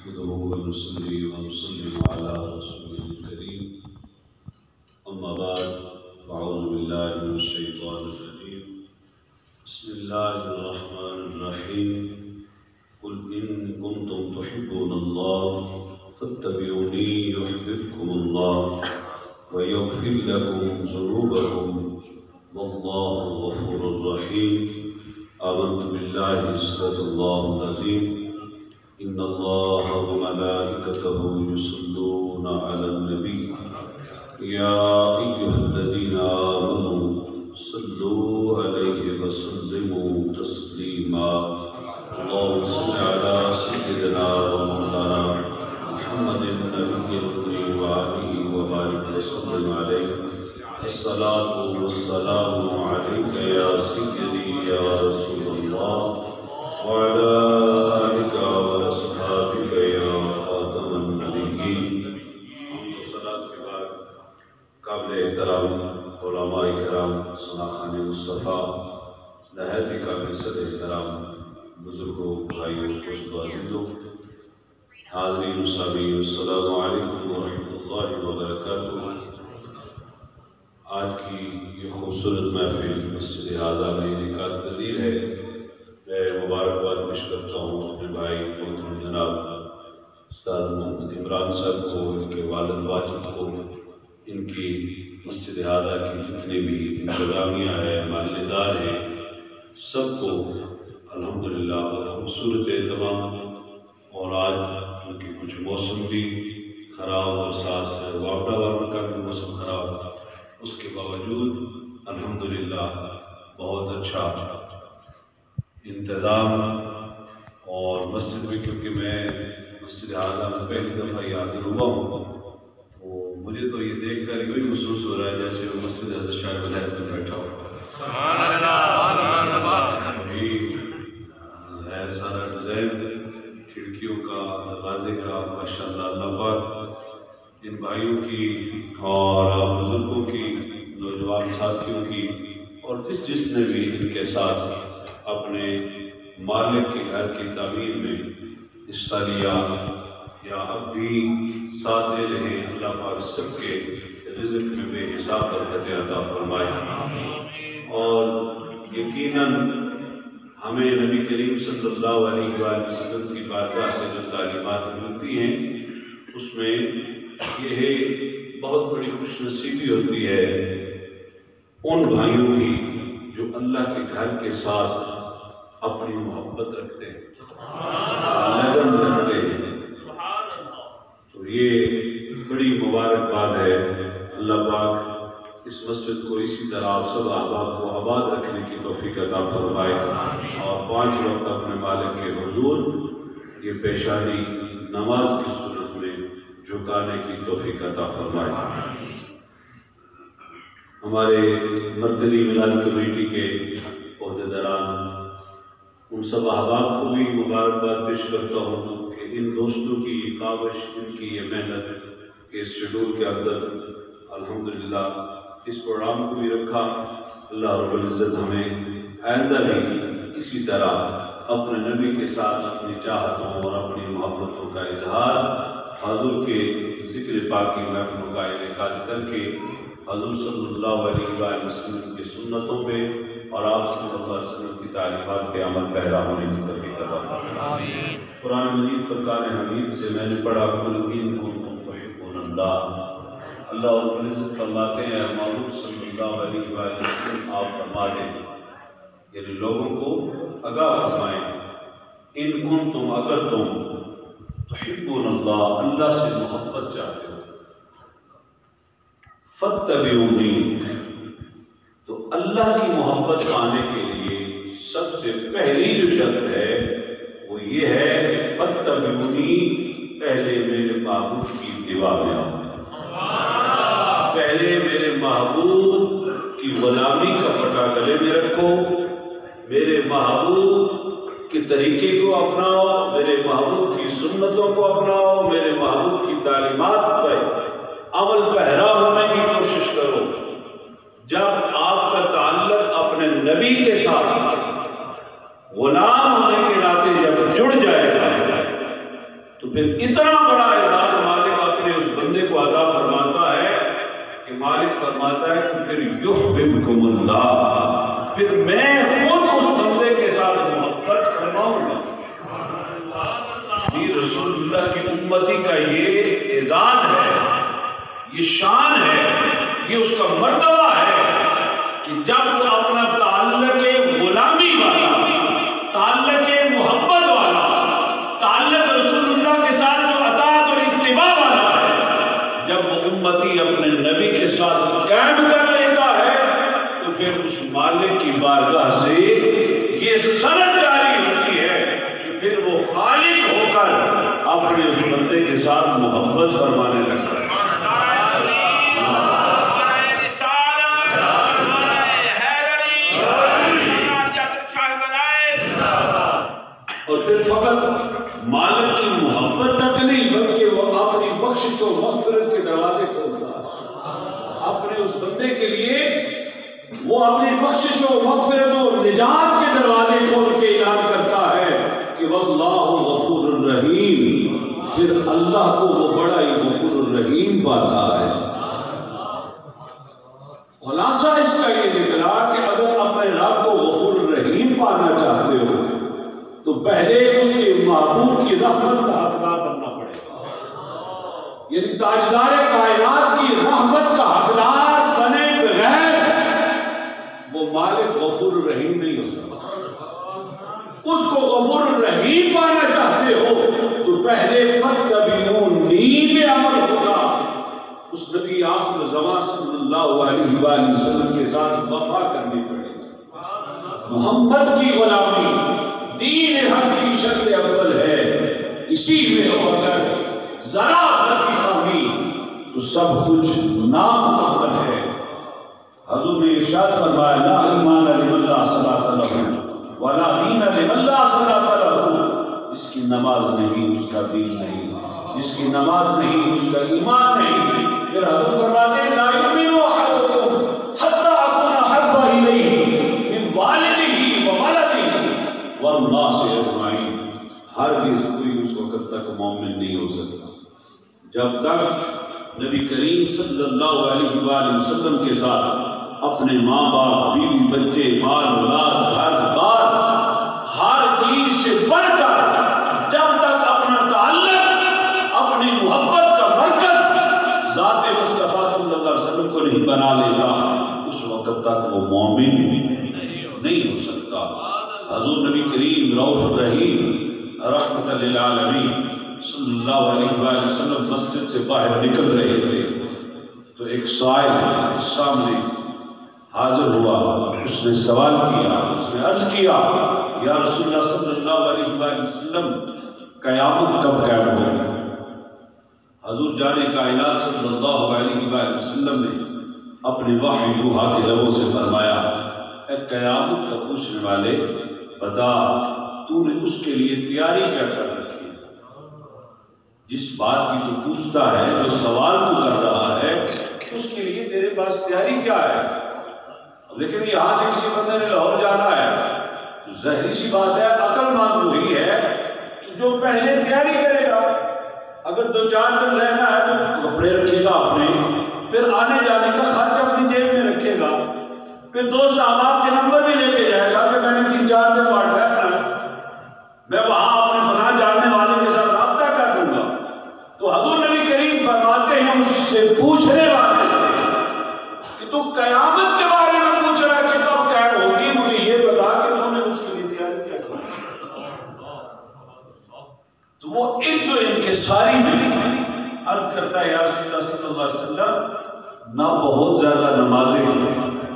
نحمده ونصلي ونسلم على رسوله الكريم أما بعد فأعوذ بالله من الشيطان الرجيم بسم الله الرحمن الرحيم قل إن كنتم تحبون الله فاتبعوني يحببكم الله ويغفر لكم ذنوبكم والله غفور رحيم آمنت بالله صدق الله العظيم إن الله وملائكته يصلون على النبي يا أيها الذين آمنوا صلوا عليه وسلموا تسليما اللهم صل على سيدنا ومولانا محمد النبي الأمي وآله وبارك وسلم عليه الصلاة والسلام عليك يا سيدي يا رسول الله وعلى آلك وأصحابك يا خاتم النبيين. صلاة کے بعد قابل احترام علماء کرام سناخان مصطفیٰ نہایت ہی قابل صد احترام بزرگوں بھائیوں دوستوں عزیزوں حاضرین و سامعین السلام علیکم ورحمۃ اللہ وبرکاتہ. آج کی یہ خوبصورت محفل مسجد ہادہ میں انعقاد پذیر ہے. میں مبارکباد پیش کرتا ہوں اپنے بھائی محترم جناب استاد محمد عمران صاحب کو، ان کے والد واجد کو، ان کی مسجد ہادہ کی جتنے بھی انتظامیہ ہے، محلے دار ہیں، سب کو الحمدللہ بہت خوبصورت اہتمام. اور آج ان کی کچھ موسم بھی خراب اور ساتھ سے واپڈا واپڈا کا بھی موسم خراب، اس کے باوجود الحمدللہ بہت اچھا انتظام. اور مسجد میں کیونکہ میں مسجد ہادہ میں پہلی دفعہ یہ حاضر ہوا ہوں تو مجھے تو یہ دیکھ کر یوں ہی محسوس ہو رہا ہے جیسے وہ مسجد حضرت شاہ ولایت میں بیٹھا ہوا ہے. سارا ڈیزائن کھڑکیوں کا، دروازے کا ماشاءاللہ اللہ پاک ان بھائیوں کی اور بزرگوں کی، نوجوان ساتھیوں کی اور جس نے بھی ان کے ساتھ اپنے مالک کے گھر کی تعمیر میں حصہ لیا یا اب بھی ساتھ دے رہے ہیں، اللہ پاک سب کے رزق میں بے حساب برکت عطا فرمائے. اور یقیناً ہمیں نبی کریم صلی اللہ علیہ وآلہ وسلم کی بارگاہ سے جو تعلیمات ملتی ہیں اس میں یہ بہت بڑی خوش نصیبی ہوتی ہے ان بھائیوں کی جو اللہ کے گھر کے ساتھ اپنی محبت رکھتے ہیں، لگن رکھتے ہیں. تو یہ بڑی مبارک بات ہے. اللہ پاک اس مسجد کو اسی طرح آپ سب احباب کو آباد رکھنے کی توفیق عطا فرمائے اور 5 وقت اپنے مالک کے حضور یہ پیشانی نماز کی صورت میں جھکانے کی توفیق عطا فرمائے. ہمارے مرکزی میلاد کمیٹی کے عہدیداران ان سب احباب کو بھی مبارکباد پیش کرتا ہوں کہ ان دوستوں کی یہ کاوش، ان کی یہ محنت کہ اس شیڈول کے اندر الحمدللہ اس پروگرام کو بھی رکھا. اللہ رب العزت ہمیں آئندہ بھی اسی طرح اپنے نبی کے ساتھ اپنی چاہتوں اور اپنی محبتوں کا اظہار حضور کے ذکر پاک کی محفلوں کا انعقاد کر کے حضور صلی اللہ علیہ وآلہ وسلم کی سنتوں پہ اور آپ صلی اللہ علیہ وسلم کی تعلیمات پہ عمل پیرا ہونے کی توفیق عطا فرمائے. قرآن مجید فرقان حمید سے میں نے پڑھا قل ان کنتم تحبون اللہ. اللہ رب العزت فرماتے ہیں اے محبوب صلی اللہ علیہ وآلہ وسلم آپ فرما دیں، یعنی لوگوں کو آگاہ فرمائیں، ان کنتم اگر تم تحبون اللہ اللہ سے محبت چاہتے ہو، فاتبعونی تو اللہ کی محبت پانے کے لیے سب سے پہلی جو شرط ہے وہ یہ ہے کہ فاتبعونی پہلے میرے محبوب کی اتباع میں آؤ، پہلے میرے محبوب کی غلامی کا پٹا گلے میں رکھو، میرے محبوب کے طریقے کو اپناؤ، میرے محبوب کی سنتوں کو اپناؤ، میرے محبوب کی تعلیمات پر عمل پیرا ہونے کی کوشش کرو. جب آپ کا تعلق اپنے نبی کے ساتھ غلام ہونے کے ناطے جب جڑ جائے گا تو پھر اتنا بڑا اعزاز مالک اپنے اس بندے کو عطا فرماتا ہے کہ مالک فرماتا ہے کہ پھر یحببکم اللہ، پھر میں خود اس بندے کے ساتھ محبت فرماؤں گا۔ یہ رسول اللہ کی امتی کا یہ اعزاز ہے، یہ شان ہے، یہ اس کا مرتبہ ہے کہ جب وہ اپنا تعلق غلامی والا، تعلق محبت والا، تعلق رسول اللہ کے ساتھ جو اطاعت اور اتباع والا ہے، جب وہ امتی اپنے نبی کے ساتھ قائم کر لیتا ہے تو پھر اس مالک کی بارگاہ سے یہ سند جاری ہوتی ہے کہ پھر وہ خالق ہو کر اپنے اس بندے کے ساتھ محبت فرمانے لگتا ہے۔ اور پھر فقط مالک کی محبت تک نہیں بلکہ وہ اپنی بخشش و مغفرت کے دروازے کھولتا ہے اپنے اس بندے کے لیے، وہ اپنی بخشش و مغفرت و نجات کے دروازے کھول کے اعلان کرتا ہے کہ واللہ غفور الرحیم، پھر اللہ کو وہ بڑا ہی غفور الرحیم پاتا ہے۔ خلاصہ اس کا یہ نکلا کہ اگر اپنے رب کو غفور الرحیم پانا چاہتے ہو تو پہلے اس کے محبوب کی رحمت کا حقدار بننا پڑے گا، یعنی تاجدار کائنات کی رحمت کا حقدار بنے بغیر وہ مالک غفور الرحیم نہیں ہوتا۔ اس کو غفور الرحیم پانا چاہتے ہو تو پہلے فَاتَّبِعُونِی میں عمل ہوگا، اس نبی آخر زمان صلی اللہ علیہ وآلہ وسلم کے ساتھ وفا کرنی پڑے گی۔ محمد کی غلامی دین حق کی شکل اول ہے، اسی میں ہو اگر ذرا بھی خامی تو سب کچھ نامکمل ہے۔ حضور نے ارشاد فرمایا لا ایمان لمن لا صلاۃ لہ ولا دین لمن لا صلاۃ لہ، جس کی نماز نہیں اس کا دین نہیں، جس کی نماز نہیں اس کا ایمان نہیں۔ پھر حضور فرماتے ہیں لا یؤمن احدکم حتی اکون احب الیہ من والدہ وولدہ والناس اجمعین، ہرگز کوئی اس وقت تک مومن نہیں ہو سکتا جب تک نبی کریم صلی اللہ علیہ وآلہ وسلم کے ساتھ اپنے ماں باپ، بیوی بچے، مال اولاد، گھر بار، ہر چیز سے بڑھ کر جب تک اپنا تعلق، اپنی محبت کا مرکز ذات مصطفیٰ صلی اللہ علیہ وسلم کو نہیں بنا لیتا اس وقت تک وہ مومن نہیں ہو سکتا۔ حضور نبی کریم رؤوف الرحیم رحمت للعالمین صلی اللہ علیہ وآلہ وسلم مسجد سے باہر نکل رہے تھے تو ایک سائل سامنے حاضر ہوا، اس نے سوال کیا، اس نے عرض کیا یا رسول اللہ صلی اللہ علیہ وآلہ وسلم قیامت کب قائم ہوگی؟ حضور جانے کائنات صلی اللہ علیہ وآلہ وسلم نے اپنے وحی یوحا کے لبوں سے فرمایا اے قیامت کا پوچھنے والے بتا تو نے اس کے لیے تیاری کیا کر رکھی ہے؟ جس بات کی تو پوچھتا ہے، جو سوال تو کر رہا ہے، اس کے لیے تیرے پاس تیاری کیا ہے؟ لیکن یہاں سے کسی بندے نے لاہور جانا ہے تو ظاہری سی بات ہے، عقل مند وہی ہے کہ جو پہلے تیاری کرے گا۔ اگر 2-4 دن رہنا ہے تو کپڑے رکھے گا اپنے، پھر آنے جانے کا خرچ اپنی جیب میں رکھے گا، پھر دوست احباب کے نمبر بھی لے کے جائے گا کہ میں نے 3-4 دن وہاں ٹھہرنا ہے، میں وہاں اپنے فلاں جاننے والے کے ساتھ رابطہ کر دوں گا۔ تو حضور نبی کریم فرماتے ہیں اس سے پوچھنے والے کہ تو قیامت کے بارے میں پوچھ رہا ہے کہ کب قائم ہوگی، مجھے یہ بتا کہ تو نے اس کے لیے تیاری کیا کی۔ تو وہ عجز و انکساری میں عرض کرتا ہے یا رسول اللہ صلی اللہ علیہ وسلم نہ بہت زیادہ نمازیں،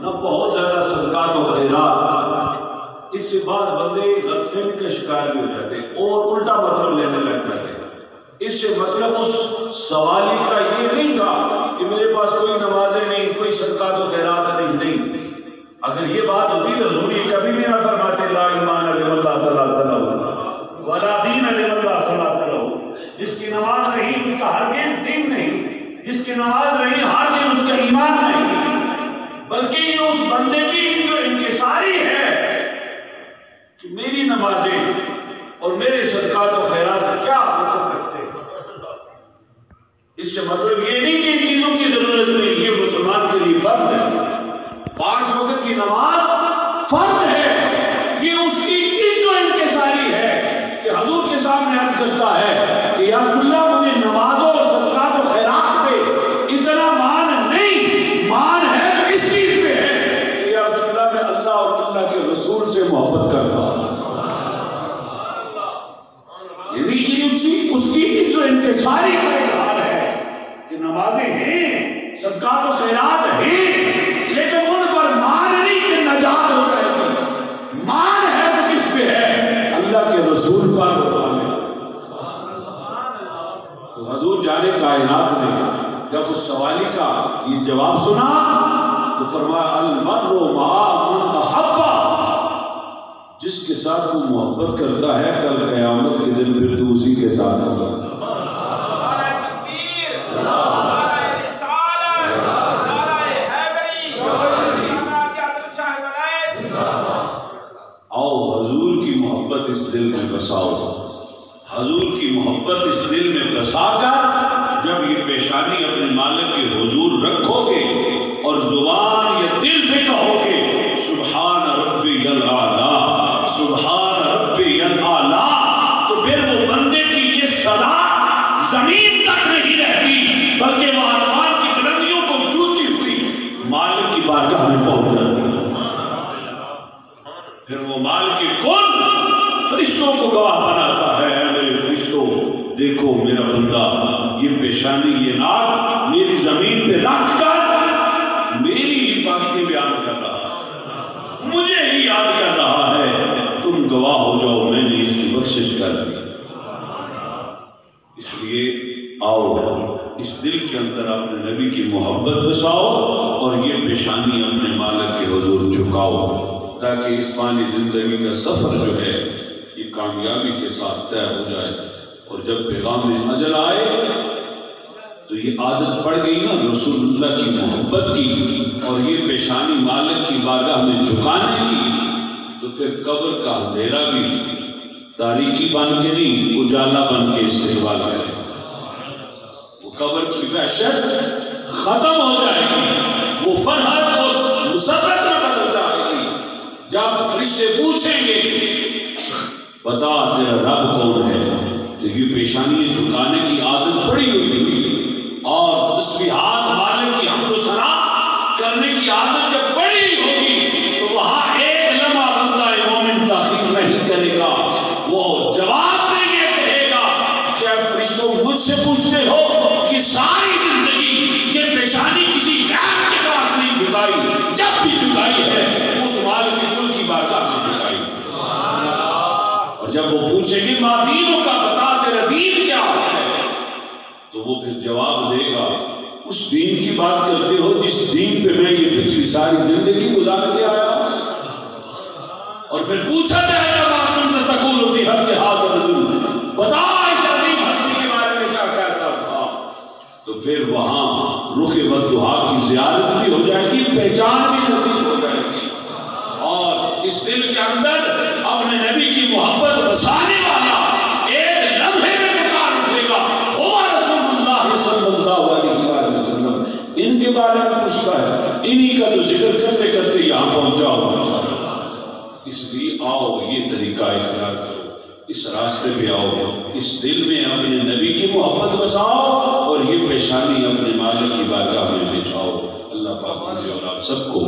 نہ بہت زیادہ صدقات و خیرات، اس سے بعد بندے غلط فہمی کا شکار بھی ہو جاتے اور الٹا مطلب لینے لگ جاتے۔ اس سے مطلب اس سوالی کا یہ نہیں تھا کہ میرے پاس کوئی نمازیں نہیں، کوئی صدقات و خیرات نہیں۔ اگر یہ بات ہوتی تو حضور یہ کبھی بھی نہ فرماتے لا ایمان لمن لا صلاۃ لہ ولا دین لمن لا صلاۃ لہ، جس کی نماز نہیں اس کا ہرگز دین نہیں، جس کی نماز نہیں ہرگز اس کا ایمان نہیں، بلکہ یہ اس بندے کی جو انکساری ہے کہ میری نمازیں، اور میرے صدقات و خیرات کیا حقوق رکھتے ہیں؟ اس سے مطلب یہ نہیں کہ ان چیزوں کی ضرورت نہیں، یہ مسلمان کے لیے فرض ہے۔ 5 وقت کی نماز فرض ہے، یہ اس کی عزت و انکساری ہے کہ حضور کے سامنے عرض کرتا ہے کہ یا رسول اللہ مجھے نمازوں اور صدقات و خیرات پہ اتنا مان نہیں، مان ہے تو اس چیز پہ ہے کہ یا رسول اللہ میں اللہ اور اللہ کے رسول سے محبت کرتا ہوں۔ یعنی یہ اس کی عزت و انکساری کا اظہار ہے کہ نمازیں ہیں، صدقات و خیرات ہیں، لیکن ان پر مان نہیں کہ نجات ہو جائے گی، مان ہے تو کس پہ ہے؟ اللہ کے رسول پر مان ہے۔ تو حضور جانے کائنات نے جب اس سوالی کا یہ جواب سنا تو فرمایا المرء مع من احب، جس کے ساتھ تو محبت کرتا ہے کل قیامت کے دن پھر تو اسی کے ساتھ ہوگا۔ آؤ حضور کی محبت اس دل میں بساؤ، حضور کی محبت اس دل میں بسا کر جب یہ پیشانی اپنے مالک کے حضور رکھو گے اور زبان یا دل سے کہو گے سبحان ربی الاعلیٰ، سبحان ربی الاعلیٰ، تو پھر وہ بندے کی یہ صدا زمین تک نہیں رہتی بلکہ وہ آسمان کی بلندیوں کو چھوتی ہوئی مالک کی بارگاہ میں پہنچ جاتی ہے۔ پھر وہ مالک کن فرشتوں کو گواہ بناتا ہے، اے میرے فرشتوں دیکھو میرا بندہ یہ پیشانی یہ ناک میری زمین پہ رکھ کر میری ہی باتیں بیان کر رہا ہے، مجھے ہی یاد کر رہا ہے، تم گواہ ہو جاؤ میں نے اس کی بخشش کر دی۔ اس لیے آؤ اس دل کے اندر اپنے نبی کی محبت بساؤ اور یہ پیشانی اپنے مالک کے حضور جھکاؤ تاکہ اس فانی زندگی کا سفر جو ہے یہ کامیابی کے ساتھ طے ہو جائے، اور جب پیغام اجل آئے تو یہ عادت پڑ گئی نا رسول اللہ کی محبت کی اور یہ پیشانی مالک کی بارگاہ میں جھکانے کی، تو پھر قبر کا اندھیرا بھی تاریکی بن کے نہیں اجالا بن کے استقبال کرے، وہ قبر کی وحشت ختم ہو جائے گی، وہ فرحت اور مسرت میں بدل جائے گی جب فرشتے پوچھیں گے بتا تیرا رب کون ہے، تو یہ پیشانی جھکانے کی عادت پڑی ہوئی اور تسبیحات مالک کی حمد و ثنا کرنے کی عادت جب پڑی ہوگی تو وہاں ایک لمحہ بندہ مومن تاخیر نہیں کرے گا، وہ جواب میں یہ کہے گا کہ اے فرشتوں مجھ سے پوچھتے ہو کہ ساری زندگی یہ پیشانی کسی غیر کے پاس نہیں جھکائی، جب بھی جھکائی ہے اس مالک کل کی بارگاہ میں جھکائی۔ اور جب وہ پوچھے گی ماں دینوں کا بتا تیرا دین کیا ہے، تو وہ پھر جواب دے گا اس دین کی بات کرتے ہو جس دین پہ میں یہ پچھلی ساری زندگی گزار کے آیا ہوں۔ اور پھر پوچھا جائے گا ماں کنت تقول فی حق ھذا الرجل، بتا اس عظیم ہستی کے بارے میں کیا کہتا تھا، تو پھر وہاں رخ والضحیٰ کی زیارت بھی ہو جائے گی، پہچان بھی نصیب ہو جائے گی، اور اس دل کے اندر اپنے نبی کی محبت بسانے والا ایک لمحے میں پکار اٹھے گا ہوا رسول اللہ صلی اللہ علیہ وسلم، ان کے بارے میں پوچھتا ہے، انہی کا تو ذکر کرتے کرتے یہاں پہنچا ہوتا۔ اس لیے آؤ یہ طریقہ اختیار کرو، اس راستے پہ آؤ، اس دل میں اپنے نبی کی محبت بساؤ اور یہ پیشانی اپنے مالک کی بارگاہ میں بچھاؤ۔ اللہ پاک مجھے اور آپ سب کو